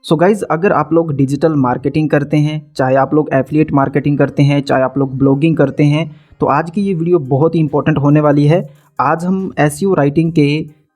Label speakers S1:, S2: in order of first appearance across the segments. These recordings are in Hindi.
S1: सो गाइज़, अगर आप लोग डिजिटल मार्केटिंग करते हैं, चाहे आप लोग एफिलिएट मार्केटिंग करते हैं, चाहे आप लोग ब्लॉगिंग करते हैं, तो आज की ये वीडियो बहुत ही इंपॉर्टेंट होने वाली है। आज हम एसईओ राइटिंग के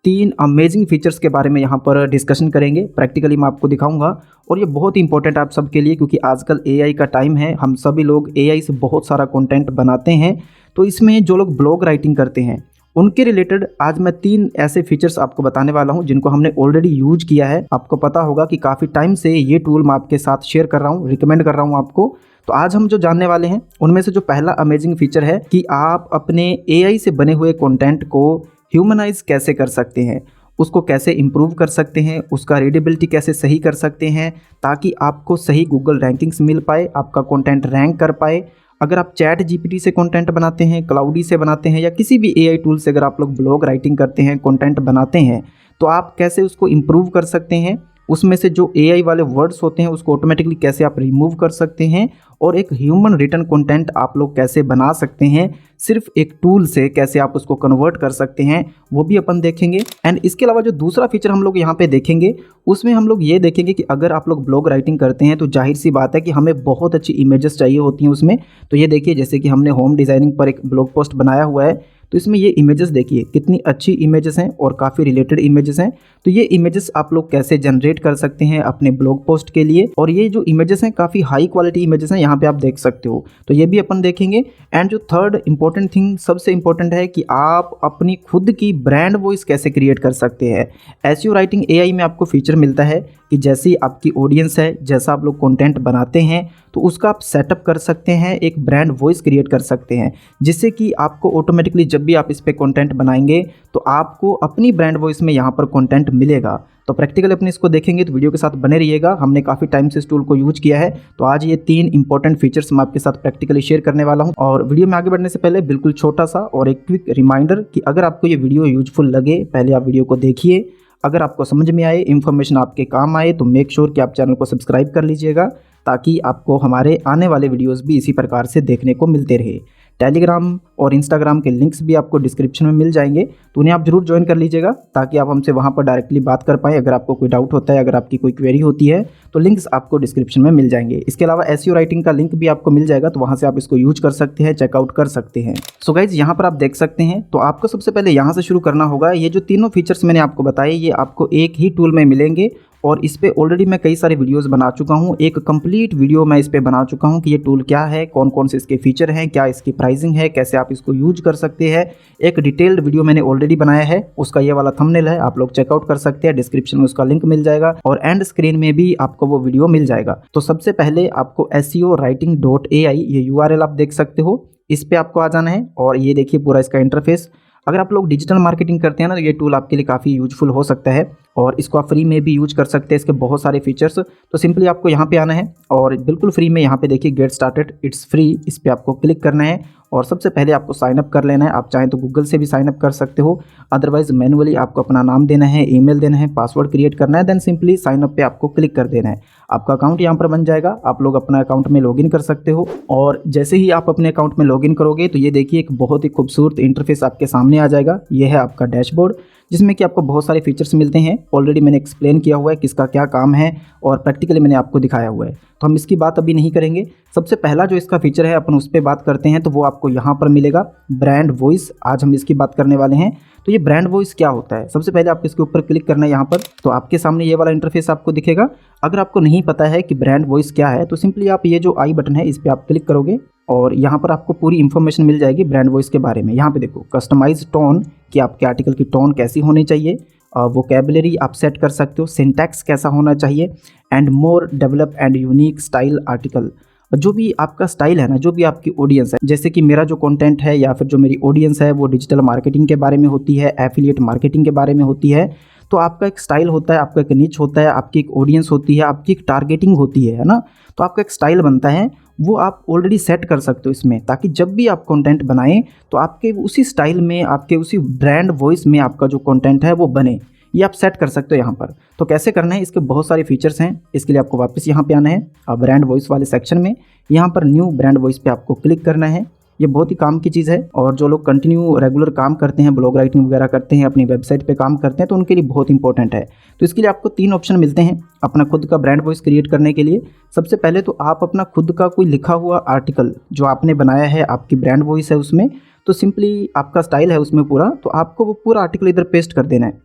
S1: 3 अमेजिंग फीचर्स के बारे में यहाँ पर डिस्कशन करेंगे। प्रैक्टिकली मैं आपको दिखाऊंगा और ये बहुत ही इंपॉर्टेंट आप सबके लिए, क्योंकि आजकल एआई का टाइम है। हम सभी लोग एआई से बहुत सारा कंटेंट बनाते हैं, तो इसमें जो लोग ब्लॉग राइटिंग करते हैं उनके रिलेटेड आज मैं 3 ऐसे फीचर्स आपको बताने वाला हूं जिनको हमने ऑलरेडी यूज किया है। आपको पता होगा कि काफ़ी टाइम से ये टूल मैं आपके साथ शेयर कर रहा हूं, रिकमेंड कर रहा हूं आपको। तो आज हम जो जानने वाले हैं उनमें से जो पहला अमेजिंग फीचर है कि आप अपने एआई से बने हुए कंटेंट को ह्यूमनाइज कैसे कर सकते हैं, उसको कैसे इम्प्रूव कर सकते हैं, उसका रीडेबिलिटी कैसे सही कर सकते हैं ताकि आपको सही गूगल रैंकिंग्स मिल पाए, आपका कंटेंट रैंक कर पाए। अगर आप चैट जीपीटी से कंटेंट बनाते हैं, क्लाउडी से बनाते हैं या किसी भी एआई टूल से अगर आप लोग ब्लॉग राइटिंग करते हैं, कंटेंट बनाते हैं, तो आप कैसे उसको इम्प्रूव कर सकते हैं, उसमें से जो एआई वाले वर्ड्स होते हैं उसको ऑटोमेटिकली कैसे आप रिमूव कर सकते हैं, और एक ह्यूमन रिटन कंटेंट आप लोग कैसे बना सकते हैं, सिर्फ एक टूल से कैसे आप उसको कन्वर्ट कर सकते हैं, वो भी अपन देखेंगे। एंड इसके अलावा जो दूसरा फीचर हम लोग यहाँ पे देखेंगे उसमें हम लोग ये देखेंगे कि अगर आप लोग ब्लॉग राइटिंग करते हैं तो जाहिर सी बात है कि हमें बहुत अच्छी इमेजेस चाहिए होती हैं उसमें। तो ये देखिए, जैसे कि हमने होम डिज़ाइनिंग पर एक ब्लॉग पोस्ट बनाया हुआ है, तो इसमें ये इमेजेस देखिए कितनी अच्छी इमेजेस हैं और काफ़ी रिलेटेड इमेजेस हैं। तो ये इमेजेस आप लोग कैसे जनरेट कर सकते हैं अपने ब्लॉग पोस्ट के लिए, और ये जो इमेजेस हैं काफ़ी हाई क्वालिटी इमेजेस हैं, यहाँ पे आप देख सकते हो। तो ये भी अपन देखेंगे। एंड जो थर्ड इंपॉर्टेंट थिंग, सबसे इंपॉर्टेंट है कि आप अपनी खुद की ब्रांड वॉइस कैसे क्रिएट कर सकते हैं। एसईओ राइटिंग एआई में आपको फीचर मिलता है कि जैसी आपकी ऑडियंस है, जैसा आप लोग कंटेंट बनाते हैं, तो उसका आप सेटअप कर सकते हैं, एक ब्रांड वॉइस क्रिएट कर सकते हैं, जिससे कि आपको ऑटोमेटिकली जब भी आप इस पे कंटेंट बनाएंगे तो आपको अपनी ब्रांड वॉइस में यहाँ पर कंटेंट मिलेगा। तो प्रैक्टिकली अपने इसको देखेंगे, तो वीडियो के साथ बने रहिएगा। हमने काफ़ी टाइम से इस टूल को यूज किया है, तो आज ये 3 इंपॉर्टेंट फीचर्स मैं आपके साथ प्रैक्टिकली शेयर करने वाला हूँ। और वीडियो में आगे बढ़ने से पहले बिल्कुल छोटा सा और एक क्विक रिमाइंडर कि अगर आपको ये वीडियो यूजफुल लगे, पहले आप वीडियो को देखिए। अगर आपको समझ में आए, इन्फॉर्मेशन आपके काम आए, तो मेक श्योर कि आप चैनल को सब्सक्राइब कर लीजिएगा ताकि आपको हमारे आने वाले वीडियोस भी इसी प्रकार से देखने को मिलते रहे। टेलीग्राम और इंस्टाग्राम के लिंक्स भी आपको डिस्क्रिप्शन में मिल जाएंगे, तो उन्हें आप जरूर ज्वाइन कर लीजिएगा ताकि आप हमसे वहां पर डायरेक्टली बात कर पाएँ। अगर आपको कोई डाउट होता है, अगर आपकी कोई क्वेरी होती है, तो लिंक्स आपको डिस्क्रिप्शन में मिल जाएंगे। इसके अलावा एसईओ राइटिंग का लिंक भी आपको मिल जाएगा, तो वहाँ से आप इसको यूज कर सकते हैं, चेकआउट कर सकते हैं। सो गाइज, यहाँ पर आप देख सकते हैं, तो आपको सबसे पहले यहाँ से शुरू करना होगा। ये जो तीनों फीचर्स मैंने आपको बताए, ये आपको एक ही टूल में मिलेंगे और इस पे ऑलरेडी मैं कई सारे वीडियोस बना चुका हूँ। एक कंप्लीट वीडियो मैं इस पे बना चुका हूँ कि ये टूल क्या है, कौन कौन से इसके फीचर हैं, क्या इसकी प्राइसिंग है, कैसे आप इसको यूज कर सकते हैं। एक डिटेल्ड वीडियो मैंने ऑलरेडी बनाया है, उसका ये वाला थंबनेल है, आप लोग चेकआउट कर सकते हैं। डिस्क्रिप्शन में उसका लिंक मिल जाएगा और एंड स्क्रीन में भी आपको वो वीडियो मिल जाएगा। तो सबसे पहले आपको SEOwriting.ai ये URL आप देख सकते हो, इस पे आपको आ जाना है और ये देखिए पूरा इसका इंटरफेस। अगर आप लोग डिजिटल मार्केटिंग करते हैं ना, तो ये टूल आपके लिए काफ़ी यूजफुल हो सकता है और इसको आप फ्री में भी यूज कर सकते हैं, इसके बहुत सारे फीचर्स। तो सिंपली आपको यहाँ पे आना है और बिल्कुल फ्री में यहाँ पे देखिए गेट स्टार्टेड, इट्स फ्री, इस पर आपको क्लिक करना है और सबसे पहले आपको साइन अप कर लेना है। आप चाहें तो गूगल से भी साइन अप कर सकते हो, अदरवाइज मैनुअली आपको अपना नाम देना है, ईमेल देना है, पासवर्ड क्रिएट करना है, देन सिंपली साइन अप पे आपको क्लिक कर देना है। आपका अकाउंट यहाँ पर बन जाएगा, आप लोग अपना अकाउंट में लॉगिन कर सकते हो और जैसे ही आप अपने अकाउंट में लॉगिन करोगे तो ये देखिए एक बहुत ही खूबसूरत इंटरफेस आपके सामने आ जाएगा। ये है आपका डैशबोर्ड, जिसमें कि आपको बहुत सारे फीचर्स मिलते हैं। ऑलरेडी मैंने एक्सप्लेन किया हुआ है किसका क्या काम है और प्रैक्टिकली मैंने आपको दिखाया हुआ है, तो हम इसकी बात अभी नहीं करेंगे। सबसे पहला जो इसका फीचर है अपन उस पर बात करते हैं, तो वो आपको यहाँ पर मिलेगा, ब्रांड वॉइस। आज हम इसकी बात करने वाले हैं। तो ये ब्रांड वॉइस क्या होता है, सबसे पहले आपको इसके ऊपर क्लिक करना है यहाँ पर, तो आपके सामने ये वाला इंटरफेस आपको दिखेगा। अगर आपको नहीं पता है कि ब्रांड वॉइस क्या है, तो सिंपली आप ये जो आई बटन है इस पर आप क्लिक करोगे और यहाँ पर आपको पूरी इन्फॉर्मेशन मिल जाएगी ब्रांड वॉइस के बारे में। यहाँ पे देखो कस्टमाइज टोन, कि आपके आर्टिकल की टोन कैसी होनी चाहिए, वोकैबुलरी आप सेट कर सकते हो, सिंटैक्स कैसा होना चाहिए, and more develop and unique style article. जो भी आपका स्टाइल है ना, जो भी आपकी ऑडियंस है, जैसे कि मेरा जो कंटेंट है या फिर जो मेरी ऑडियंस है वो डिजिटल मार्केटिंग के बारे में होती है, एफिलिएट मार्केटिंग के बारे में होती है, तो आपका एक स्टाइल होता है, आपका एक निच होता है, आपकी एक ऑडियंस होती है, आपकी एक टारगेटिंग होती है ना। तो आपका एक स्टाइल बनता है, वो आप ऑलरेडी सेट कर सकते हो इसमें, ताकि जब भी आप कंटेंट बनाएं तो आपके उसी स्टाइल में, आपके उसी ब्रांड वॉइस में आपका जो कंटेंट है वो बने। ये आप सेट कर सकते हो यहाँ पर। तो कैसे करना है, इसके बहुत सारे फीचर्स हैं। इसके लिए आपको वापस यहाँ पे आना है ब्रांड वॉइस वाले सेक्शन में, यहाँ पर न्यू ब्रांड वॉइस पे आपको क्लिक करना है ये बहुत ही काम की चीज़ है और जो लोग कंटिन्यू रेगुलर काम करते हैं, ब्लॉग राइटिंग वगैरह करते हैं, अपनी वेबसाइट पे काम करते हैं, तो उनके लिए बहुत इंपॉर्टेंट है। तो इसके लिए आपको 3 ऑप्शन मिलते हैं अपना खुद का ब्रांड वॉइस क्रिएट करने के लिए। सबसे पहले तो आप अपना खुद का कोई लिखा हुआ आर्टिकल जो आपने बनाया है, आपकी ब्रांड वॉइस है उसमें, तो सिंपली आपका स्टाइल है उसमें पूरा, तो आपको वो पूरा आर्टिकल इधर पेस्ट कर देना है,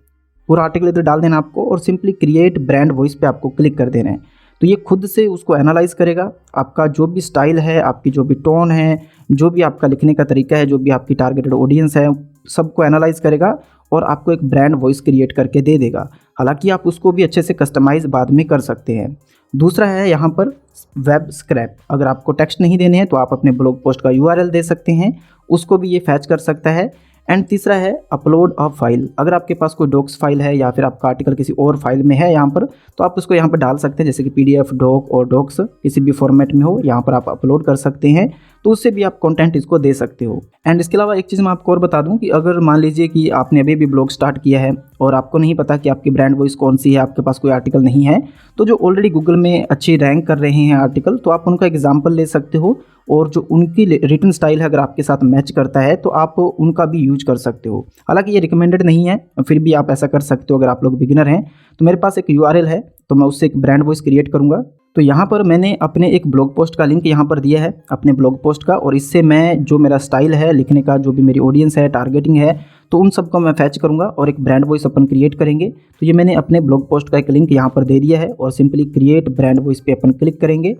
S1: पूरा आर्टिकल इधर डाल देना आपको और सिंपली क्रिएट ब्रांड वॉइस पे आपको क्लिक कर देना है। तो ये खुद से उसको एनालाइज करेगा, आपका जो भी स्टाइल है, आपकी जो भी टोन है, जो भी आपका लिखने का तरीका है, जो भी आपकी टारगेटेड ऑडियंस है, सबको एनालाइज करेगा और आपको एक ब्रांड वॉइस क्रिएट करके दे देगा। हालांकि आप उसको भी अच्छे से कस्टमाइज़ बाद में कर सकते हैं। दूसरा है यहाँ पर वेब स्क्रैप। अगर आपको टेक्स्ट नहीं देने हैं तो आप अपने ब्लॉग पोस्ट का URL दे सकते हैं, उसको भी ये फैच कर सकता है। एंड तीसरा है अपलोड अ फाइल। अगर आपके पास कोई डॉक्स फाइल है या फिर आपका आर्टिकल किसी और फाइल में है यहाँ पर, तो आप उसको यहाँ पर डाल सकते हैं, जैसे कि PDF, डॉक और डॉक्स किसी भी फॉर्मेट में हो, यहाँ पर आप अपलोड कर सकते हैं, तो उससे भी आप कंटेंट इसको दे सकते हो। एंड इसके अलावा एक चीज़ मैं आपको और बता दूं कि अगर मान लीजिए कि आपने अभी भी ब्लॉग स्टार्ट किया है और आपको नहीं पता कि आपकी ब्रांड वॉइस कौन सी है, आपके पास कोई आर्टिकल नहीं है, तो जो ऑलरेडी गूगल में अच्छी रैंक कर रहे हैं आर्टिकल, तो आप उनका एग्जाम्पल ले सकते हो और जो उनकी रिटन स्टाइल है अगर आपके साथ मैच करता है तो आप उनका भी यूज कर सकते हो। हालांकि ये रिकमेंडेड नहीं है, फिर भी आप ऐसा कर सकते हो अगर आप लोग बिगिनर हैं। तो मेरे पास एक URL है, तो मैं उससे एक ब्रांड वॉइस क्रिएट करूँगा। तो यहाँ पर मैंने अपने एक ब्लॉग पोस्ट का लिंक यहाँ पर दिया है, अपने ब्लॉग पोस्ट का, और इससे मैं जो मेरा स्टाइल है लिखने का, जो भी मेरी ऑडियंस है, टारगेटिंग है, तो उन सबको मैं फैच करूँगा और एक ब्रांड वॉइस अपन क्रिएट करेंगे। तो ये मैंने अपने ब्लॉग पोस्ट का एक लिंक यहाँ पर दे दिया है और सिंपली क्रिएट ब्रांड वॉइस पे अपन क्लिक करेंगे।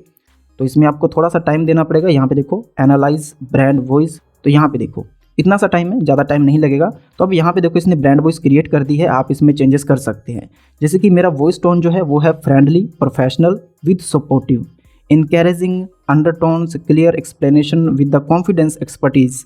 S1: तो इसमें आपको थोड़ा सा टाइम देना पड़ेगा। यहाँ पे देखो एनालाइज ब्रांड वॉइस, तो यहाँ पे देखो इतना सा टाइम है, ज़्यादा टाइम नहीं लगेगा। तो अब यहाँ पे देखो इसने ब्रांड वॉइस क्रिएट कर दी है, आप इसमें चेंजेस कर सकते हैं। जैसे कि मेरा वॉइस टोन जो है वो है friendly, professional with supportive, encouraging undertones, clear explanation with the confidence, expertise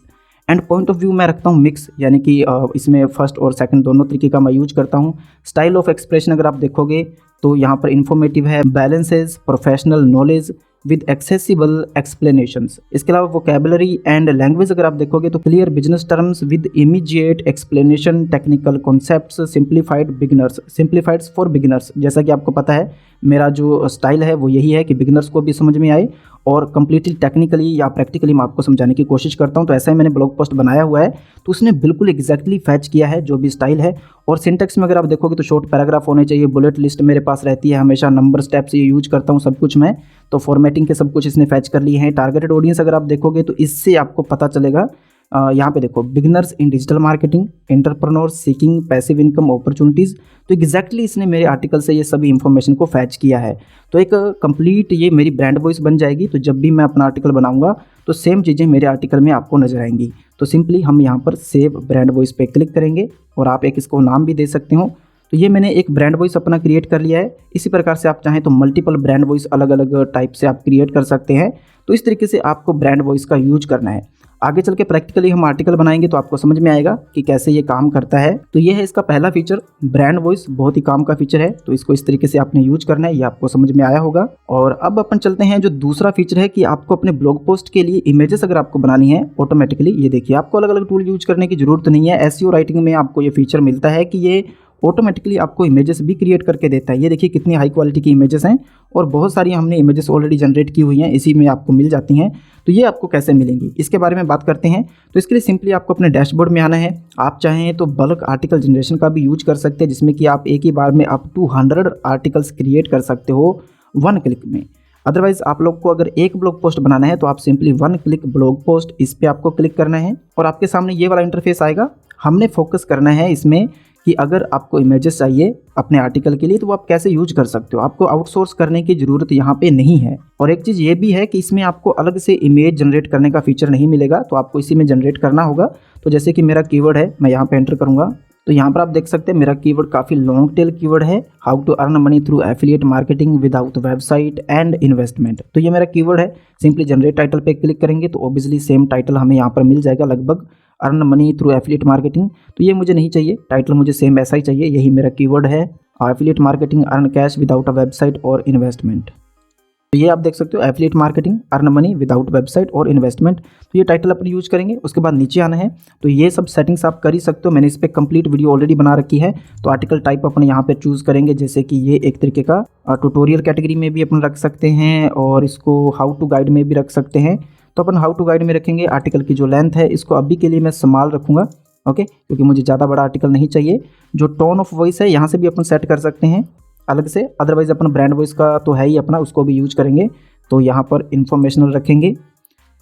S1: and point of view मैं रखता हूँ मिक्स, यानी कि इसमें फर्स्ट और सेकंड दोनों तरीके का मैं यूज करता हूँ। स्टाइल ऑफ एक्सप्रेशन अगर आप देखोगे तो यहाँ पर इन्फॉर्मेटिव है, balances, professional knowledge with accessible explanations. इसके अलावा वोकैबुलरी एंड लैंग्वेज अगर आप देखोगे तो clear business terms with immediate explanation, technical concepts, simplified beginners, simplified for beginners. जैसा कि आपको पता है मेरा जो स्टाइल है वो यही है कि बिगिनर्स को भी समझ में आए और कम्प्लीटली टेक्निकली या प्रैक्टिकली मैं आपको समझाने की कोशिश करता हूं। तो ऐसा ही मैंने ब्लॉग पोस्ट बनाया हुआ है, तो उसने बिल्कुल एग्जैक्टली फैच किया है जो भी स्टाइल है। और सिंटेक्स में अगर आप देखोगे तो शॉर्ट पैराग्राफ होने चाहिए, बुलेट लिस्ट मेरे पास रहती है हमेशा, नंबर स्टेप्स ये यूज करता हूँ सब कुछ मैं, तो फॉर्मेटिंग के सब कुछ इसने फैच कर लिए हैं। टारगेटेड ऑडियंस अगर आप देखोगे तो इससे आपको पता चलेगा, यहाँ पे देखो बिगिनर्स इन digital marketing, entrepreneurs seeking passive income opportunities. तो एग्जैक्टली इसने मेरे आर्टिकल से ये सभी इन्फॉर्मेशन को फैच किया है। तो एक कंप्लीट ये मेरी ब्रांड वॉइस बन जाएगी। तो जब भी मैं अपना आर्टिकल बनाऊंगा तो सेम चीज़ें मेरे आर्टिकल में आपको नजर आएंगी। तो सिंपली हम यहाँ पर सेव ब्रांड वॉइस पे क्लिक करेंगे और आप एक इसको नाम भी दे सकते हो। तो ये मैंने एक ब्रांड वॉइस अपना क्रिएट कर लिया है। इसी प्रकार से आप चाहें तो मल्टीपल ब्रांड वॉइस अलग अलग टाइप से आप क्रिएट कर सकते हैं। तो इस तरीके से आपको ब्रांड वॉइस का यूज करना है। आगे चल के प्रैक्टिकली हम आर्टिकल बनाएंगे तो आपको समझ में आएगा कि कैसे ये काम करता है। तो ये है इसका पहला फीचर, ब्रांड वॉइस, बहुत ही काम का फीचर है। तो इसको इस तरीके से आपने यूज करना है, ये आपको समझ में आया होगा। और अब अपन चलते हैं जो दूसरा फीचर है कि आपको अपने ब्लॉग पोस्ट के लिए इमेजेस अगर आपको बनानी है ऑटोमेटिकली, ये देखिए आपको अलग अलग टूल यूज करने की जरूरत नहीं है। एसईओ राइटिंग में आपको ये फीचर मिलता है कि ये ऑटोमेटिकली आपको इमेजेस भी क्रिएट करके देता है। ये देखिए कितनी हाई क्वालिटी की इमेजेस हैं और बहुत सारी हमने इमेजेस ऑलरेडी जनरेट की हुई हैं, इसी में आपको मिल जाती हैं। तो ये आपको कैसे मिलेंगी इसके बारे में बात करते हैं। तो इसके लिए सिंपली आपको अपने डैशबोर्ड में आना है। आप चाहें तो बल्क आर्टिकल जनरेशन का भी यूज कर सकते हैं, जिसमें कि आप एक ही बार में अप टू 100 आर्टिकल्स क्रिएट कर सकते हो 1 क्लिक में। अदरवाइज आप लोग को अगर एक ब्लॉग पोस्ट बनाना है तो आप सिंपली 1 क्लिक ब्लॉग पोस्ट, इस पर आपको क्लिक करना है और आपके सामने ये वाला इंटरफेस आएगा। हमने फोकस करना है इसमें कि अगर आपको इमेजेस चाहिए अपने आर्टिकल के लिए तो वो आप कैसे यूज कर सकते हो। आपको आउटसोर्स करने की ज़रूरत यहाँ पे नहीं है। और एक चीज़ ये भी है कि इसमें आपको अलग से इमेज जनरेट करने का फीचर नहीं मिलेगा, तो आपको इसी में जनरेट करना होगा। तो जैसे कि मेरा कीवर्ड है, मैं यहाँ पे एंटर करूँगा तो यहाँ पर आप देख सकते हैं मेरा कीवर्ड काफ़ी लॉन्ग टेल कीवर्ड है, how to earn money through affiliate marketing without website and investment. तो ये मेरा कीवर्ड है। सिंपली जनरेट टाइटल पे क्लिक करेंगे तो ऑब्वियसली सेम टाइटल हमें यहाँ पर मिल जाएगा, लगभग earn money through affiliate marketing. तो ये मुझे नहीं चाहिए, टाइटल मुझे सेम ऐसा ही चाहिए, यही मेरा कीवर्ड है, affiliate marketing earn cash without a website और इन्वेस्टमेंट। तो ये आप देख सकते हो affiliate marketing earn money without website और इन्वेस्टमेंट। तो ये टाइटल अपन यूज करेंगे। उसके बाद नीचे आना है, तो ये सब सेटिंग्स आप कर ही सकते हो। मैंने इस पर कंप्लीट वीडियो ऑलरेडी बना रखी है। तो आर्टिकल टाइप अपन यहाँ पे चूज करेंगे, जैसे कि ये एक तरीके का ट्यूटोरियल कैटेगरी में भी अपन रख सकते हैं और इसको हाउ टू गाइड में भी रख सकते हैं। तो अपन हाउ टू गाइड में रखेंगे। आर्टिकल की जो लेंथ है इसको अभी के लिए मैं स्मॉल रखूँगा, ओके, क्योंकि मुझे ज़्यादा बड़ा आर्टिकल नहीं चाहिए। जो टोन ऑफ वॉइस है यहाँ से भी अपन सेट कर सकते हैं अलग से, अदरवाइज अपन ब्रांड वॉइस का तो है ही अपना, उसको भी यूज करेंगे। तो यहाँ पर इंफॉर्मेशनल रखेंगे।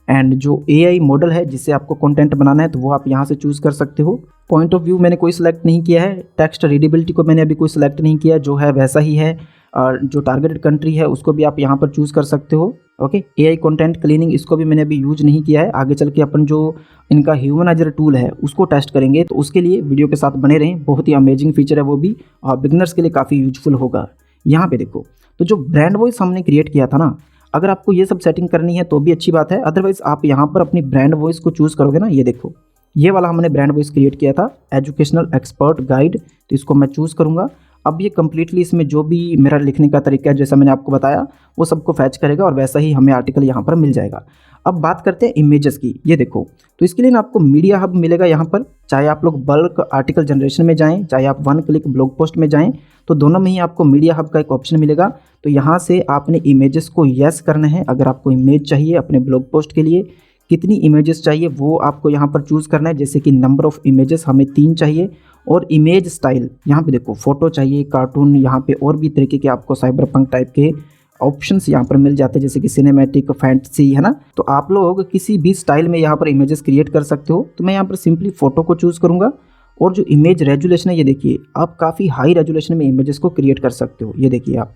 S1: एंड जो AI मॉडल है जिससे आपको कंटेंट बनाना है तो वो आप यहाँ से चूज़ कर सकते हो। पॉइंट ऑफ व्यू मैंने कोई सिलेक्ट नहीं किया है। टेक्स्ट रीडेबिलिटी को मैंने अभी कोई सिलेक्ट नहीं किया, जो है वैसा ही है। और जो टारगेटेड कंट्री है उसको भी आप यहाँ पर चूज़ कर सकते हो, ओके। AI कंटेंट क्लीनिंग इसको भी मैंने अभी यूज नहीं किया है। आगे चल के अपन जो इनका ह्यूमनाइजर टूल है उसको टेस्ट करेंगे, तो उसके लिए वीडियो के साथ बने रहें। बहुत ही अमेजिंग फीचर है वो भी, और बिगनर्स के लिए काफ़ी यूजफुल होगा। यहाँ पे देखो, तो जो ब्रांड वॉइस हमने क्रिएट किया था ना, अगर आपको ये सब सेटिंग करनी है तो भी अच्छी बात है। अदरवाइज आप यहाँ पर अपनी ब्रांड वॉइस को चूज़ करोगे ना, ये देखो ये वाला हमने ब्रांड वॉइस क्रिएट किया था, एजुकेशनल एक्सपर्ट गाइड। तो इसको मैं चूज़ करूँगा। अब ये कम्प्लीटली इसमें जो भी मेरा लिखने का तरीका है जैसा मैंने आपको बताया वो सबको फैच करेगा और वैसा ही हमें आर्टिकल यहाँ पर मिल जाएगा। अब बात करते हैं इमेजेस की। ये देखो, तो इसके लिए ना आपको मीडिया हब मिलेगा यहाँ पर। चाहे आप लोग बल्क आर्टिकल जनरेशन में जाएँ, चाहे आप 1 क्लिक ब्लॉग पोस्ट में जाएँ, तो दोनों में ही आपको मीडिया हब का एक ऑप्शन मिलेगा। तो यहाँ से आपने इमेजेस को यस करना है। अगर आपको इमेज चाहिए अपने ब्लॉग पोस्ट के लिए, कितनी इमेजेस चाहिए वो आपको यहाँ पर चूज़ करना है। जैसे कि नंबर ऑफ़ इमेजेस हमें 3 चाहिए, और इमेज स्टाइल यहाँ पे देखो फ़ोटो चाहिए, कार्टून, यहाँ पे और भी तरीके के आपको साइबर पंक टाइप के ऑप्शंस यहाँ पर मिल जाते हैं, जैसे कि सिनेमैटिक, फैंटेसी, है ना। तो आप लोग किसी भी स्टाइल में यहाँ पर इमेजेस क्रिएट कर सकते हो। तो मैं यहाँ पर सिंपली फ़ोटो को चूज़ करूँगा। और जो इमेज रेजुलेशन है, ये देखिए आप काफ़ी हाई रेजुलेशन में इमेजेस को क्रिएट कर सकते हो, ये देखिए आप।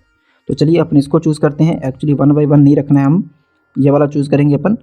S1: तो चलिए अपन इसको चूज़ करते हैं। एक्चुअली 1 बाय 1 नहीं रखना है, हम ये वाला चूज़ करेंगे अपन।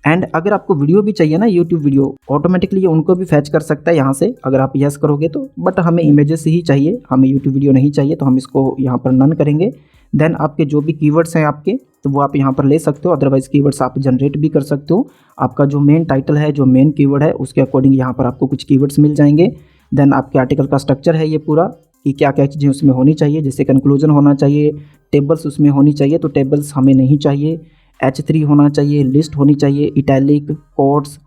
S1: एंड अगर आपको वीडियो भी चाहिए ना, यूट्यूब वीडियो, ऑटोमेटिकली ये उनको भी फैच कर सकता है यहाँ से, अगर आप यस करोगे तो। बट हमें इमेजेस ही चाहिए, हमें यूट्यूब वीडियो नहीं चाहिए, तो हम इसको यहाँ पर नन करेंगे। देन आपके जो भी कीवर्ड्स हैं आपके, तो वो आप यहाँ पर ले सकते हो। अदरवाइज कीवर्ड्स आप जनरेट भी कर सकते हो। आपका जो मेन टाइटल है, जो मेन कीवर्ड है, उसके अकॉर्डिंग यहाँ पर आपको कुछ कीवर्ड्स मिल जाएंगे। देन आपके आर्टिकल का स्ट्रक्चर है ये पूरा, कि क्या क्या चीज़ें उसमें होनी चाहिए। जैसे कंक्लूजन होना चाहिए, टेबल्स उसमें होनी चाहिए, तो टेबल्स हमें नहीं चाहिए। H3 होना चाहिए, लिस्ट होनी चाहिए, इटैलिक, कोट्स,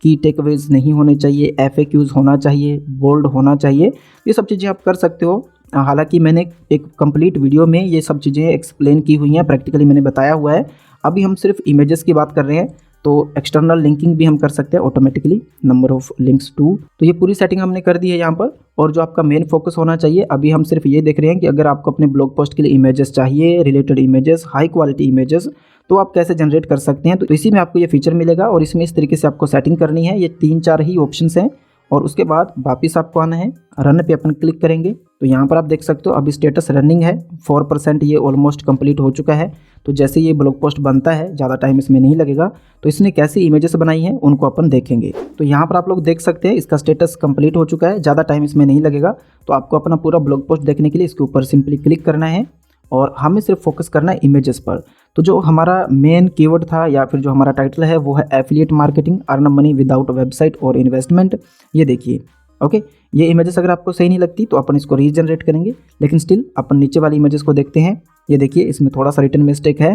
S1: की टेकअवेज नहीं होने चाहिए, FAQs होना चाहिए, बोल्ड होना चाहिए। ये सब चीज़ें आप कर सकते हो। हालांकि मैंने एक कंप्लीट वीडियो में ये सब चीज़ें एक्सप्लेन की हुई हैं, प्रैक्टिकली मैंने बताया हुआ है। अभी हम सिर्फ इमेजेस की बात कर रहे हैं। तो एक्सटर्नल लिंकिंग भी हम कर सकते हैं automatically, number of links too. तो ये पूरी सेटिंग हमने कर दी है यहाँ पर। और जो आपका मेन फोकस होना चाहिए, अभी हम सिर्फ ये देख रहे हैं कि अगर आपको अपने ब्लॉग पोस्ट के लिए इमेजेस चाहिए, related images, high quality images, तो आप कैसे जनरेट कर सकते हैं। तो इसी में आपको ये फीचर मिलेगा और इसमें इस तरीके से आपको सेटिंग करनी है। ये 3-4 ही ऑप्शंस हैं। और उसके बाद वापस आपको आना है, रन पे अपन क्लिक करेंगे। तो यहाँ पर आप देख सकते हो अभी स्टेटस रनिंग है, 4% ये ऑलमोस्ट कंप्लीट हो चुका है। तो जैसे ये ब्लॉग पोस्ट बनता है, ज़्यादा टाइम इसमें नहीं लगेगा। तो इसने कैसी इमेजेस बनाई हैं उनको अपन देखेंगे। तो यहाँ पर आप लोग देख सकते हैं इसका स्टेटस कंप्लीट हो चुका है, ज़्यादा टाइम इसमें नहीं लगेगा। तो आपको अपना पूरा ब्लॉग पोस्ट देखने के लिए इसके ऊपर सिंपली क्लिक करना है और हमें सिर्फ फोकस करना है इमेजेस पर। तो जो हमारा मेन कीवर्ड था या फिर जो हमारा टाइटल है वो है affiliate marketing, earn money without website और इन्वेस्टमेंट। ये देखिए, ओके। ये इमेजेस अगर आपको सही नहीं लगती तो अपन इसको रीजनरेट करेंगे, लेकिन स्टिल अपन नीचे वाली इमेजेस को देखते हैं। ये देखिए इसमें थोड़ा सा रिटन मिस्टेक है।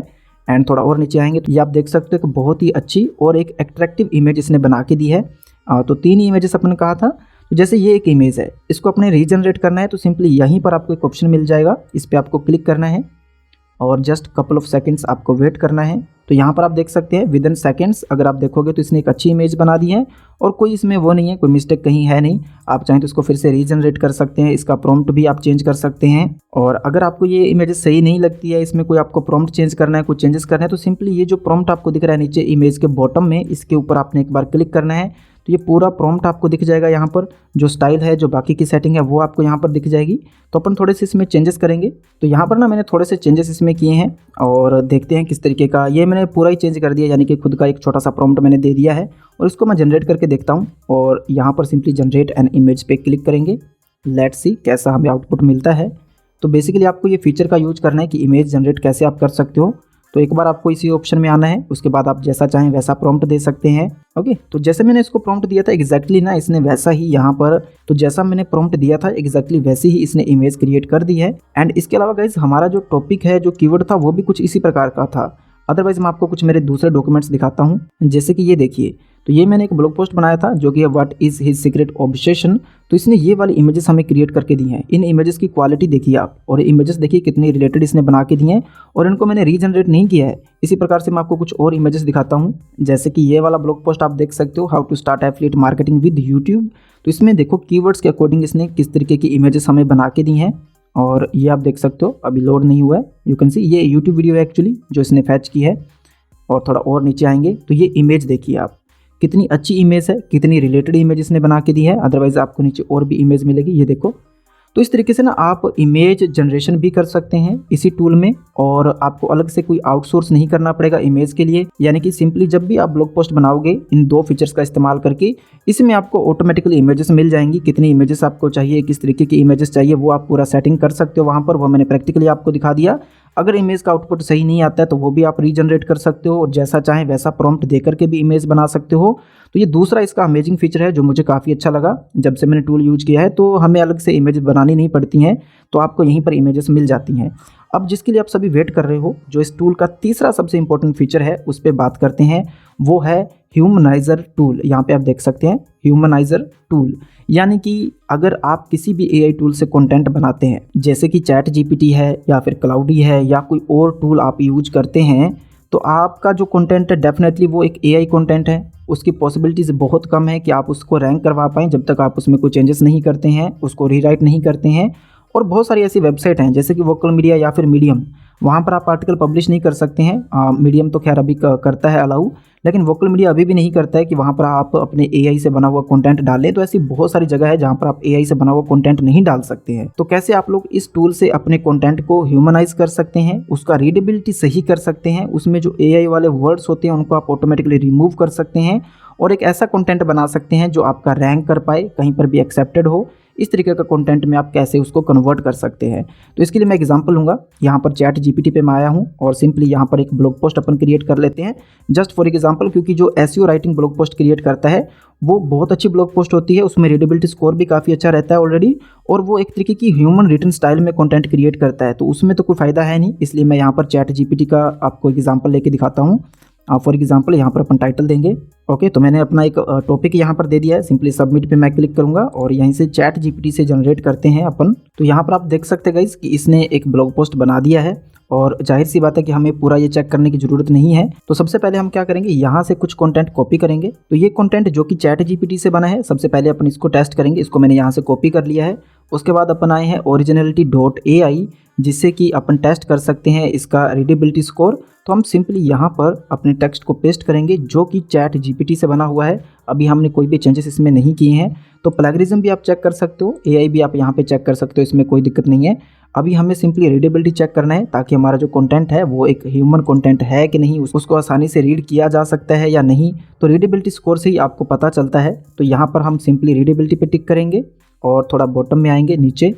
S1: एंड थोड़ा और नीचे आएंगे तो ये आप देख सकते हो कि बहुत ही अच्छी और एक अट्रैक्टिव इमेज इसने बना के दी है। तो 3 इमेजेस अपन ने कहा था। तो जैसे ये एक इमेज है, इसको अपने रीजनरेट करना है तो सिंपली यहीं पर आपको एक ऑप्शन मिल जाएगा, इस पर आपको क्लिक करना है और जस्ट कपल ऑफ सेकंड्स आपको वेट करना है। तो यहाँ पर आप देख सकते हैं विद इन सेकेंड्स अगर आप देखोगे तो इसने एक अच्छी इमेज बना दी है और कोई इसमें वो नहीं है, कोई मिस्टेक कहीं है नहीं। आप चाहें तो इसको फिर से रीजनरेट कर सकते हैं, इसका प्रॉम्प्ट भी आप चेंज कर सकते हैं। और अगर आपको ये इमेजेस सही नहीं लगती है, इसमें कोई आपको प्रॉम्प्ट चेंज करना है, कुछ चेंजेस करना है, तो सिंपली ये जो प्रॉम्प्ट आपको दिख रहा है नीचे इमेज के बॉटम में, इसके ऊपर आपने एक बार क्लिक करना है। तो ये पूरा प्रॉम्प्ट आपको दिख जाएगा। यहाँ पर जो स्टाइल है, जो बाकी की सेटिंग है वो आपको यहाँ पर दिख जाएगी। तो अपन थोड़े से इसमें चेंजेस करेंगे। तो यहाँ पर ना मैंने थोड़े से चेंजेस इसमें किए हैं और देखते हैं किस तरीके का। ये मैंने पूरा ही चेंज कर दिया, यानी कि खुद का एक छोटा सा प्रॉम्प्ट मैंने दे दिया है और इसको मैं जनरेट करके देखता हूँ। और यहाँ पर सिंपली जनरेट एन इमेज पे क्लिक करेंगे। लेट्स सी कैसा हमें आउटपुट मिलता है। तो बेसिकली आपको ये फीचर का यूज करना है कि इमेज जनरेट कैसे आप कर सकते हो। तो एक बार आपको इसी ऑप्शन में आना है, उसके बाद आप जैसा चाहें वैसा प्रॉम्प्ट दे सकते हैं। ओके, तो जैसे मैंने इसको प्रॉम्प्ट दिया था एग्जैक्टली ना, इसने वैसा ही यहाँ पर, तो जैसा मैंने प्रॉम्प्ट दिया था एग्जैक्टली वैसी ही इसने इमेज क्रिएट कर दी है। एंड इसके अलावा गाइज हमारा जो टॉपिक है, जो कीवर्ड था, वो भी कुछ इसी प्रकार का था। अदरवाइज मैं आपको कुछ मेरे दूसरे डॉक्यूमेंट्स दिखाता हूँ। जैसे कि ये देखिए, तो ये मैंने एक ब्लॉग पोस्ट बनाया था जो कि what is his secret obsession. तो इसने ये वाली इमेजेस हमें क्रिएट करके दी हैं। इन इमेजेस की क्वालिटी देखिए आप, और इमेजेस देखिए कितनी रिलेटेड इसने बना के दी हैं, और इनको मैंने रीजनरेट नहीं किया है। इसी प्रकार से मैं आपको कुछ और इमेजेस दिखाता हूँ। जैसे कि ये वाला ब्लॉग पोस्ट आप देख सकते हो, how to start affiliate marketing with YouTube. तो इसमें देखो कीवर्ड्स के अकॉर्डिंग इसने किस तरीके की इमेजेस हमें बना के दी हैं, और ये आप देख सकते हो, अभी लोड नहीं हुआ है। यू कैन सी ये यूट्यूब वीडियो है एक्चुअली जो इसने फैच की है। और थोड़ा और नीचे आएंगे तो ये इमेज देखिए आप, कितनी अच्छी इमेज है, कितनी रिलेटेड इमेज इसने बना के दी है। अदरवाइज आपको नीचे और भी इमेज मिलेगी, ये देखो। तो इस तरीके से ना आप इमेज जनरेशन भी कर सकते हैं इसी टूल में, और आपको अलग से कोई आउटसोर्स नहीं करना पड़ेगा इमेज के लिए। यानी कि सिंपली जब भी आप ब्लॉग पोस्ट बनाओगे इन दो फीचर्स का इस्तेमाल करके, इसमें आपको ऑटोमेटिकली इमेजेस मिल जाएंगी। कितनी इमेजेस आपको चाहिए, किस तरीके की इमेजेस चाहिए, वो आप पूरा सेटिंग कर सकते हो वहाँ पर। वो मैंने प्रैक्टिकली आपको दिखा दिया। अगर इमेज का आउटपुट सही नहीं आता है तो वो भी आप रीजनरेट कर सकते हो, और जैसा चाहें वैसा प्रॉम्प्ट दे करके भी इमेज बना सकते हो। तो ये दूसरा इसका अमेजिंग फीचर है जो मुझे काफ़ी अच्छा लगा जब से मैंने टूल यूज किया है। तो हमें अलग से इमेज बनानी नहीं पड़ती हैं, तो आपको यहीं पर इमेजेस मिल जाती हैं। अब जिसके लिए आप सभी वेट कर रहे हो, जो इस टूल का तीसरा सबसे इंपॉर्टेंट फीचर है, उस पर बात करते हैं। वो है ह्यूमनाइजर टूल। यहाँ पे आप देख सकते हैं ह्यूमनाइजर टूल, यानी कि अगर आप किसी भी एआई टूल से कंटेंट बनाते हैं, जैसे कि चैट जीपीटी है या फिर क्लाउडी है या कोई और टूल आप यूज करते हैं, तो आपका जो कंटेंट है डेफिनेटली वो एक एआई कंटेंट है। उसकी पॉसिबिलिटीज़ बहुत कम है कि आप उसको रैंक करवा पाएँ जब तक आप उसमें कोई चेंजेस नहीं करते हैं, उसको रीराइट नहीं करते हैं। और बहुत सारी ऐसी वेबसाइट हैं जैसे कि वोकल मीडिया या फिर मीडियम, वहाँ पर आप आर्टिकल पब्लिश नहीं कर सकते हैं। मीडियम तो खैर अभी करता है अलाउ, लेकिन वोकल मीडिया अभी भी नहीं करता है कि वहाँ पर आप अपने एआई से बना हुआ कंटेंट डालें। तो ऐसी बहुत सारी जगह है जहाँ पर आप एआई से बना हुआ कंटेंट नहीं डाल सकते हैं। तो कैसे आप लोग इस टूल से अपने कंटेंट को ह्यूमनाइज कर सकते हैं, उसका रीडेबिलिटी सही कर सकते हैं, उसमें जो एआई वाले वर्ड्स होते हैं उनको आप ऑटोमेटिकली रिमूव कर सकते हैं, और एक ऐसा कंटेंट बना सकते हैं जो आपका रैंक कर पाए, कहीं पर भी एक्सेप्टेड हो। इस तरीके का कंटेंट में आप कैसे उसको कन्वर्ट कर सकते हैं। तो इसके लिए मैं एग्जांपल लूँगा। यहाँ पर चैट जीपीटी पे मैं आया हूँ और सिंपली यहाँ पर एक ब्लॉग पोस्ट अपन क्रिएट कर लेते हैं, जस्ट फॉर एग्जांपल। क्योंकि जो SEO writing blog post create करता है वो बहुत अच्छी ब्लॉग पोस्ट होती है, उसमें रीडेबिलिटी स्कोर भी काफ़ी अच्छा रहता है ऑलरेडी, और वो एक तरीके की ह्यूमन रिटन स्टाइल में कंटेंट क्रिएट करता है। तो उसमें तो कोई फ़ायदा है नहीं, इसलिए मैं यहाँ पर चैट जीपीटी का आपको एग्जाम्पल लेके दिखाता हूँ। फॉर एग्जांपल यहाँ पर अपन टाइटल देंगे। ओके, तो मैंने अपना एक टॉपिक यहाँ पर दे दिया है। सिंपली सबमिट पे मैं क्लिक करूँगा और यहीं से चैट जीपीटी से जनरेट करते हैं अपन। तो यहाँ पर आप देख सकते हैं गाइस कि इसने एक ब्लॉग पोस्ट बना दिया है, और जाहिर सी बात है कि हमें पूरा ये चेक करने की ज़रूरत नहीं है। तो सबसे पहले हम क्या करेंगे, यहाँ से कुछ कंटेंट कॉपी करेंगे। तो ये कंटेंट जो कि चैट जीपीटी से बना है, सबसे पहले अपन इसको टेस्ट करेंगे। इसको मैंने यहाँ से कॉपी कर लिया है। उसके बाद अपन आए हैं originality.ai, जिससे कि अपन टेस्ट कर सकते हैं इसका रीडेबिलिटी स्कोर। तो हम सिंपली यहाँ पर अपने टेक्स्ट को पेस्ट करेंगे जो कि चैट जीपीटी से बना हुआ है। अभी हमने कोई भी चेंजेस इसमें नहीं किए हैं। तो प्लेगरिज्म भी आप चेक कर सकते हो, एआई भी आप यहाँ पे चेक कर सकते हो, इसमें कोई दिक्कत नहीं है। अभी हमें सिंपली रीडेबिलिटी चेक करना है ताकि हमारा जो कंटेंट है वो एक ह्यूमन कंटेंट है कि नहीं, उसको आसानी से रीड किया जा सकता है या नहीं। तो रीडेबिलिटी स्कोर से ही आपको पता चलता है। तो यहाँ पर हम सिंपली रीडेबिलिटी पे टिक करेंगे और थोड़ा बॉटम में आएंगे नीचे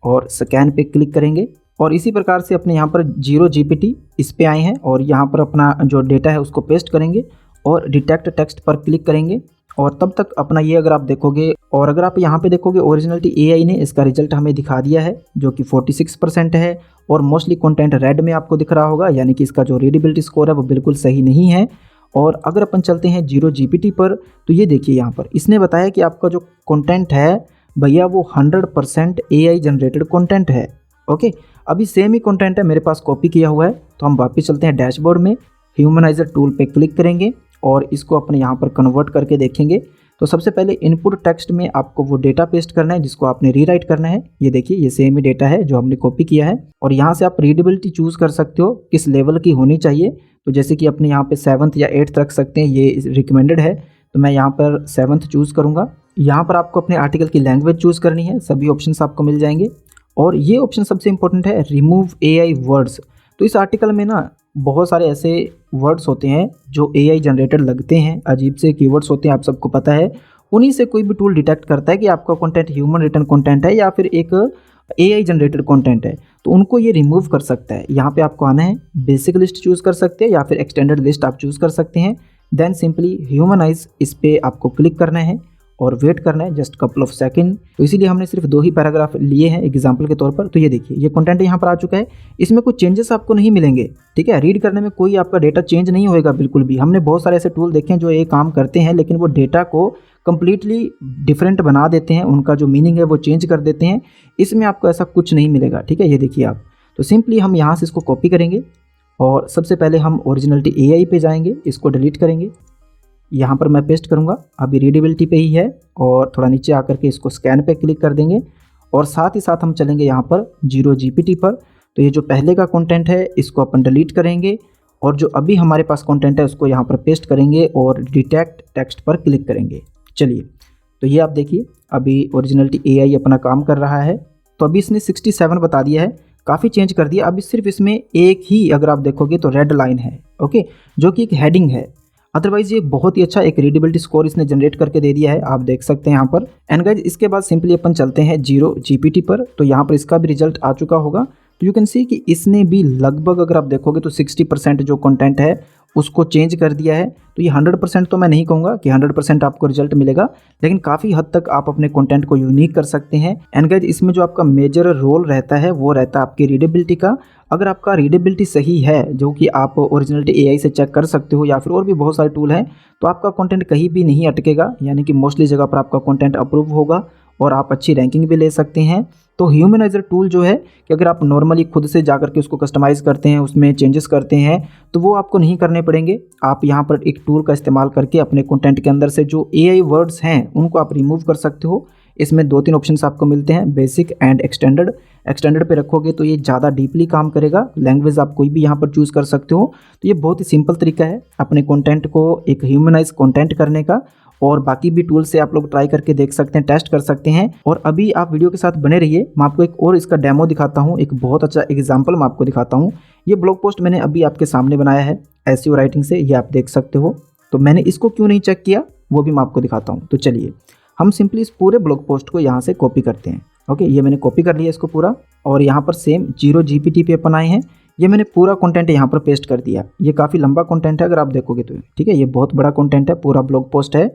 S1: और स्कैन पे क्लिक करेंगे, और इसी प्रकार से अपने यहाँ पर 0GPT इस पे आए हैं और यहाँ पर अपना जो डेटा है उसको पेस्ट करेंगे और डिटेक्ट टेक्स्ट पर क्लिक करेंगे। और तब तक अपना ये अगर आप देखोगे, और अगर आप यहाँ पे देखोगे ओरिजिनलिटी एआई ने इसका रिजल्ट हमें दिखा दिया है जो कि 46% है, और मोस्टली कंटेंट रेड में आपको दिख रहा होगा, यानी कि इसका जो रीडेबिलिटी स्कोर है वो बिल्कुल सही नहीं है। और अगर अपन चलते हैं 0GPT पर, तो ये देखिए यहाँ पर इसने बताया कि आपका जो कंटेंट है भैया वो 100% एआई जनरेटेड कंटेंट है। ओके, अभी सेम ही कंटेंट है मेरे पास कॉपी किया हुआ है। तो हम वापस चलते हैं डैशबोर्ड में, ह्यूमनाइजर टूल पे क्लिक करेंगे और इसको अपने यहाँ पर कन्वर्ट करके देखेंगे। तो सबसे पहले इनपुट टेक्स्ट में आपको वो डेटा पेस्ट करना है जिसको आपने रीराइट करना है। ये देखिए ये सेम ही डेटा है जो हमने कॉपी किया है, और यहाँ से आप रीडेबिलिटी चूज़ कर सकते हो किस लेवल की होनी चाहिए। तो जैसे कि अपने यहाँ पे 7th या 8th रख सकते हैं, ये रिकमेंडेड है। तो मैं यहाँ पर 7th चूज़ करूँगा। यहाँ पर आपको अपने आर्टिकल की लैंग्वेज चूज़ करनी है, सभी ऑप्शंस आपको मिल जाएंगे। और ये ऑप्शन सबसे इंपॉर्टेंट है, रिमूव एआई वर्ड्स। तो इस आर्टिकल में ना बहुत सारे ऐसे वर्ड्स होते हैं जो एआई जनरेटेड लगते हैं, अजीब से कीवर्ड्स होते हैं, आप सबको पता है। उन्हीं से कोई भी टूल डिटेक्ट करता है कि आपका कंटेंट ह्यूमन रिटन कंटेंट है या फिर एक एआई जनरेटेड कंटेंट है, तो उनको ये रिमूव कर सकता है। यहाँ पे आपको आना है, बेसिक लिस्ट चूज़ कर सकते हैं या फिर एक्सटेंडेड लिस्ट आप चूज़ कर सकते हैं। देन सिंपली ह्यूमनाइज इस पर आपको क्लिक करना है और वेट करना है जस्ट कपल ऑफ सेकंड। तो इसीलिए हमने सिर्फ 2 ही पैराग्राफ लिए हैं एग्जाम्पल के तौर पर। तो ये देखिए ये कंटेंट यहाँ पर आ चुका है, इसमें कुछ चेंजेस आपको नहीं मिलेंगे, ठीक है। रीड करने में कोई आपका डेटा चेंज नहीं होएगा बिल्कुल भी। हमने बहुत सारे ऐसे टूल देखे हैं जो ये काम करते हैं, लेकिन वो डेटा को कंप्लीटली डिफरेंट बना देते हैं, उनका जो मीनिंग है वो चेंज कर देते हैं। इसमें आपको ऐसा कुछ नहीं मिलेगा, ठीक है। ये देखिए आप, तो सिंपली हम यहाँ से इसको कॉपी करेंगे और सबसे पहले हम ओरिजिनलिटी एआई पे जाएंगे, इसको डिलीट करेंगे। यहाँ पर मैं पेस्ट करूँगा, अभी रीडेबिलिटी पे ही है, और थोड़ा नीचे आकर के इसको स्कैन पे क्लिक कर देंगे और साथ ही साथ हम चलेंगे यहाँ पर 0 GPT पर। तो ये जो पहले का कंटेंट है इसको अपन डिलीट करेंगे और जो अभी हमारे पास कंटेंट है उसको यहाँ पर पेस्ट करेंगे और डिटेक्ट टेक्स्ट पर क्लिक करेंगे। चलिए, तो ये आप देखिए अभी ओरिजिनलिटी एआई अपना काम कर रहा है। तो अभी इसने 67 बता दिया है, काफ़ी चेंज कर दिया। अभी सिर्फ इसमें एक ही अगर आप देखोगे तो रेड लाइन है, ओके, जो कि एक हेडिंग है। अदरवाइज ये बहुत ही अच्छा एक रीडेबिलिटी स्कोर इसने जनरेट करके दे दिया है, आप देख सकते हैं यहाँ पर। एंड गाइज इसके बाद सिंपली अपन चलते हैं 0 GPT पर। तो यहाँ पर इसका भी रिजल्ट आ चुका होगा। तो यू कैन सी कि इसने भी लगभग अगर आप देखोगे तो 60% जो कंटेंट है उसको चेंज कर दिया है। तो ये 100% तो मैं नहीं कहूँगा कि 100% आपको रिजल्ट मिलेगा, लेकिन काफ़ी हद तक आप अपने कंटेंट को यूनिक कर सकते हैं। एंड गाइज इसमें जो आपका मेजर रोल रहता है वो रहता है आपकी रीडेबिलिटी का। अगर आपका रीडेबिलिटी सही है, जो कि आप ओरिजिनलिटी एआई से चेक कर सकते हो या फिर और भी बहुत सारे टूल हैं, तो आपका कंटेंट कहीं भी नहीं अटकेगा, यानी कि मोस्टली जगह पर आपका कंटेंट अप्रूव होगा और आप अच्छी रैंकिंग भी ले सकते हैं। तो ह्यूमनाइजर टूल जो है कि अगर आप नॉर्मली खुद से जाकर के उसको कस्टमाइज़ करते हैं, उसमें चेंजेस करते हैं, तो वो आपको नहीं करने पड़ेंगे। आप यहाँ पर एक टूल का इस्तेमाल करके अपने कंटेंट के अंदर से जो एआई वर्ड्स हैं उनको आप रिमूव कर सकते हो। इसमें 2-3 ऑप्शंस आपको मिलते हैं, बेसिक एंड एक्सटेंडेड। एक्सटेंडेड पे रखोगे तो ये ज़्यादा डीपली काम करेगा। लैंग्वेज आप कोई भी यहाँ पर चूज़ कर सकते हो। तो ये बहुत ही सिंपल तरीका है अपने कंटेंट को एक ह्यूमनाइज कंटेंट करने का, और बाकी भी टूल से आप लोग ट्राई करके देख सकते हैं, टेस्ट कर सकते हैं। और अभी आप वीडियो के साथ बने रहिए, मैं आपको एक और इसका डेमो दिखाता हूँ, एक बहुत अच्छा एग्जांपल मैं आपको दिखाता हूँ। ये ब्लॉग पोस्ट मैंने अभी आपके सामने बनाया है एसईओ राइटिंग से, ये आप देख सकते हो। तो मैंने इसको क्यों नहीं चेक किया वो भी मैं आपको दिखाता हूँ। तो चलिए हम सिंपली इस पूरे ब्लॉग पोस्ट को यहाँ से कॉपी करते हैं। ओके, ये मैंने कॉपी कर लिया इसको पूरा, और यहाँ पर सेम 0 GPT पे अपन आए हैं। ये मैंने पूरा कंटेंट यहाँ पर पेस्ट कर दिया। ये काफ़ी लंबा कंटेंट है अगर आप देखोगे तो, ठीक है, ये बहुत बड़ा कंटेंट है, पूरा ब्लॉग पोस्ट है,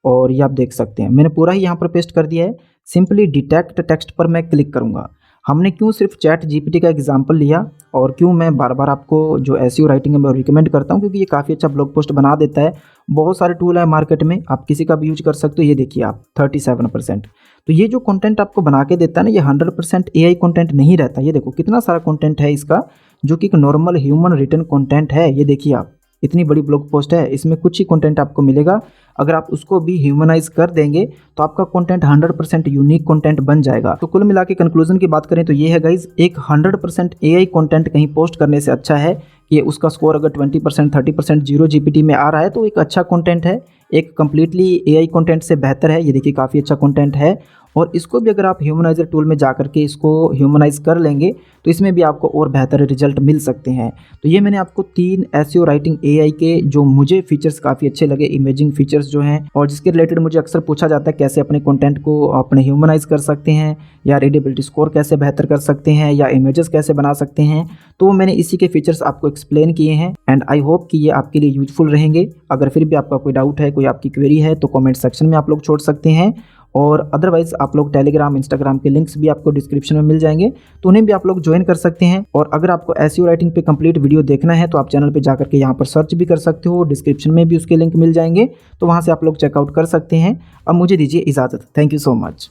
S1: और ये आप देख सकते हैं मैंने पूरा ही यहाँ पर पेस्ट कर दिया है। सिंपली डिटेक्ट टेक्स्ट पर मैं क्लिक करूँगा। हमने क्यों सिर्फ चैट GPT का एग्जांपल लिया और क्यों मैं बार बार आपको जो एसईओ राइटिंग है मैं रिकमेंड करता हूँ, क्योंकि ये काफ़ी अच्छा ब्लॉग पोस्ट बना देता है। बहुत सारे टूल है मार्केट में, आप किसी का भी यूज कर सकते हो। ये देखिए आप 37%। तो ये जो कंटेंट आपको बना के देता है ना, ये 100% एआई कंटेंट नहीं रहता। ये देखो कितना सारा कंटेंट है इसका, जो कि एक नॉर्मल ह्यूमन रिटन कंटेंट है। ये देखिए आप, इतनी बड़ी ब्लॉग पोस्ट है, इसमें कुछ ही कंटेंट आपको मिलेगा। अगर आप उसको भी ह्यूमनाइज कर देंगे तो आपका कंटेंट 100% यूनिक कंटेंट बन जाएगा। तो कुल मिला के कंक्लूजन की बात करें तो ये है गाइज, एक 100% एआई कंटेंट कहीं पोस्ट करने से अच्छा है कि उसका स्कोर अगर 20% 30% 0 GPT में आ रहा है तो एक अच्छा कंटेंट है, एक कम्प्लीटली एआई कंटेंट से बेहतर है। ये देखिए काफ़ी अच्छा कंटेंट है, और इसको भी अगर आप ह्यूमनाइजर टूल में जाकर के इसको ह्यूमनाइज कर लेंगे तो इसमें भी आपको और बेहतर रिजल्ट मिल सकते हैं। तो ये मैंने आपको 3 एसईओ राइटिंग एआई के जो मुझे फीचर्स काफ़ी अच्छे लगे, इमेजिंग फीचर्स जो हैं, और जिसके रिलेटेड मुझे अक्सर पूछा जाता है कैसे अपने कंटेंट को अपने ह्यूमनाइज कर सकते हैं, या रीडेबिलिटी स्कोर कैसे बेहतर कर सकते हैं, या इमेजेस कैसे बना सकते हैं, तो मैंने इसी के फीचर्स आपको एक्सप्लेन किए हैं। एंड आई होप कि ये आपके लिए यूजफुल रहेंगे। अगर फिर भी आपका कोई डाउट है, कोई आपकी क्वेरी है, तो कॉमेंट सेक्शन में आप लोग छोड़ सकते हैं, और अदरवाइज आप लोग टेलीग्राम इंस्टाग्राम के लिंक्स भी आपको डिस्क्रिप्शन में मिल जाएंगे, तो उन्हें भी आप लोग ज्वाइन कर सकते हैं। और अगर आपको एसईओ राइटिंग पे कंप्लीट वीडियो देखना है तो आप चैनल पे जाकर के यहाँ पर सर्च भी कर सकते हो, डिस्क्रिप्शन में भी उसके लिंक मिल जाएंगे, तो वहाँ से आप लोग चेकआउट कर सकते हैं। अब मुझे दीजिए इजाज़त। Thank you so much.